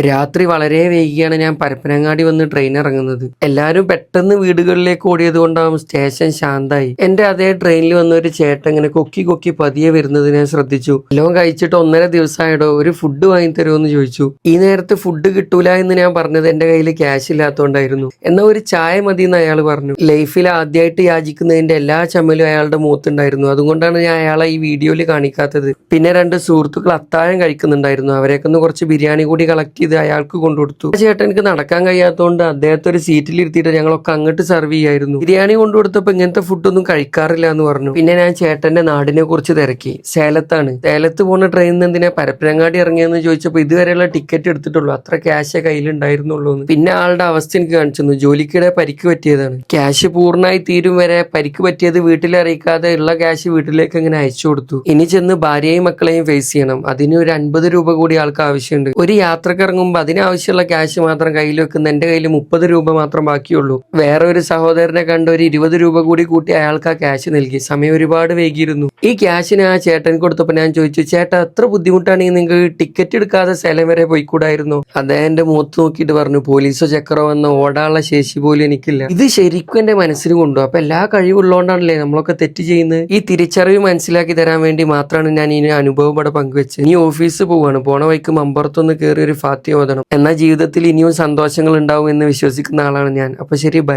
രാത്രി വളരെ വൈകിയാണ് ഞാൻ പരപ്പനങ്ങാടി വന്ന് ട്രെയിൻ ഇറങ്ങുന്നത്. എല്ലാവരും പെട്ടെന്ന് വീടുകളിലേക്ക് ഓടിയത് കൊണ്ടാവും സ്റ്റേഷൻ ശാന്തായി. എന്റെ അതേ ട്രെയിനിൽ വന്ന ഒരു ചേട്ടൻ ഇങ്ങനെ കൊക്കി കൊക്കി പതിയെ വരുന്നത് ഞാൻ ശ്രദ്ധിച്ചു. എല്ലാം കഴിച്ചിട്ട് 1.5 ദിവസമായിടോ, ഒരു ഫുഡ് വാങ്ങി തരുമോന്ന് ചോദിച്ചു. ഈ നേരത്ത് ഫുഡ് കിട്ടൂല എന്ന് ഞാൻ പറഞ്ഞത് എന്റെ കയ്യിൽ ക്യാഷ് ഇല്ലാത്തതുകൊണ്ടായിരുന്നു. എന്നാ ഒരു ചായ മതി എന്ന് അയാൾ പറഞ്ഞു. ലൈഫിൽ ആദ്യമായിട്ട് യാചിക്കുന്നതിന്റെ എല്ലാ ചമ്മലും അയാളുടെ മുഖത്തുണ്ടായിരുന്നു. അതുകൊണ്ടാണ് ഞാൻ അയാളെ ഈ വീഡിയോയിൽ കാണിക്കാത്തത്. പിന്നെ 2 സുഹൃത്തുക്കൾ അത്താഴം കഴിക്കുന്നുണ്ടായിരുന്നു. അവരെക്കൊന്ന് കുറച്ച് ബിരിയാണി കൂടി കളക്ട് ഇത് അയാൾക്ക് കൊണ്ടുകൊടുത്തു. ആ ചേട്ടൻ എനിക്ക് നടക്കാൻ കഴിയാത്തതുകൊണ്ട് അദ്ദേഹത്തെ ഒരു സീറ്റിൽ ഇരുത്തിയിട്ട് ഞങ്ങളൊക്കെ അങ്ങോട്ട് സർവ് ചെയ്യായിരുന്നു. ബിരിയാണി കൊണ്ടുകൊടുത്തപ്പോ ഇങ്ങനത്തെ ഫുഡൊന്നും കഴിക്കാറില്ല എന്ന് പറഞ്ഞു. പിന്നെ ഞാൻ ചേട്ടന്റെ നാടിനെ കുറിച്ച് തിരക്കി. സേലത്താണ്. സേലത്ത് പോണ ട്രെയിനിൽ എന്തിനാ പരപ്പനങ്ങാടി ഇറങ്ങിയെന്ന് ചോദിച്ചപ്പോൾ ഇതുവരെയുള്ള ടിക്കറ്റ് എടുത്തിട്ടുള്ളൂ, അത്ര ക്യാഷേ കയ്യിലുണ്ടായിരുന്നുള്ളൂ. പിന്നെ ആളുടെ അവസ്ഥ എനിക്ക് കാണിച്ചു. ജോലിക്കിടെ പരിക്ക് പറ്റിയതാണ്. ക്യാഷ് പൂർണ്ണമായി തീരും വരെ പരിക്ക് പറ്റിയത് വീട്ടിൽ അറിയിക്കാതെ ഉള്ള ക്യാഷ് വീട്ടിലേക്ക് ഇങ്ങനെ അയച്ചു കൊടുത്തു. ഇനി ചെന്ന് ഭാര്യയും മക്കളെയും ഫേസ് ചെയ്യണം. അതിന് ഒരു 50 രൂപ കൂടി ആൾക്ക് ആവശ്യമുണ്ട്. ഒരു യാത്രക്ക് ഇറങ്ങുമ്പോൾ അതിനാവശ്യമുള്ള ക്യാഷ് മാത്രം കയ്യിൽ വെക്കുന്ന എന്റെ കയ്യിൽ 30 രൂപ മാത്രം ബാക്കിയുള്ളൂ. വേറെ ഒരു സഹോദരനെ കണ്ട് ഒരു 20 രൂപ കൂടി കൂട്ടി അയാൾക്ക് ആ ക്യാഷ് നൽകി. സമയം ഒരുപാട് വൈകിയിരുന്നു. ഈ ക്യാഷിന് ആ ചേട്ടൻ കൊടുത്തപ്പോൾ ഞാൻ ചോദിച്ചു, ചേട്ടാ എത്ര ബുദ്ധിമുട്ടാണെങ്കിൽ നിങ്ങൾക്ക് ടിക്കറ്റ് എടുക്കാതെ സ്ഥലം വരെ പോയിക്കൂടായിരുന്നു? അദ്ദേഹം എന്റെ മുഖത്ത് നോക്കിയിട്ട് പറഞ്ഞു, പോലീസോ ചക്കറോ വന്ന ഓടാനുള്ള ശേഷി പോലും എനിക്കില്ല. ഇത് ശരിക്കും എന്റെ മനസ്സിൽ കൊണ്ടു. അപ്പൊ എല്ലാ കഴിവുള്ളതുകൊണ്ടാണല്ലേ നമ്മളൊക്കെ തെറ്റ് ചെയ്യുന്നത്. ഈ തിരിച്ചറിവ് മനസ്സിലാക്കി തരാൻ വേണ്ടി മാത്രമാണ് ഞാൻ ഈ അനുഭവം ഇവിടെ പങ്കുവെച്ചത്. ഇനി ഓഫീസിൽ പോവാണ്. പോണ വഴിക്ക് മമ്പുറത്തൊന്ന് കയറി ഒരു ഫാത്തിഹ ഓതണം. എന്നാൽ ജീവിതത്തിൽ ഇനിയും സന്തോഷങ്ങൾ ഉണ്ടാവും എന്ന് വിശ്വസിക്കുന്ന ആളാണ് ഞാൻ. അപ്പൊ ശരി, ബൈ.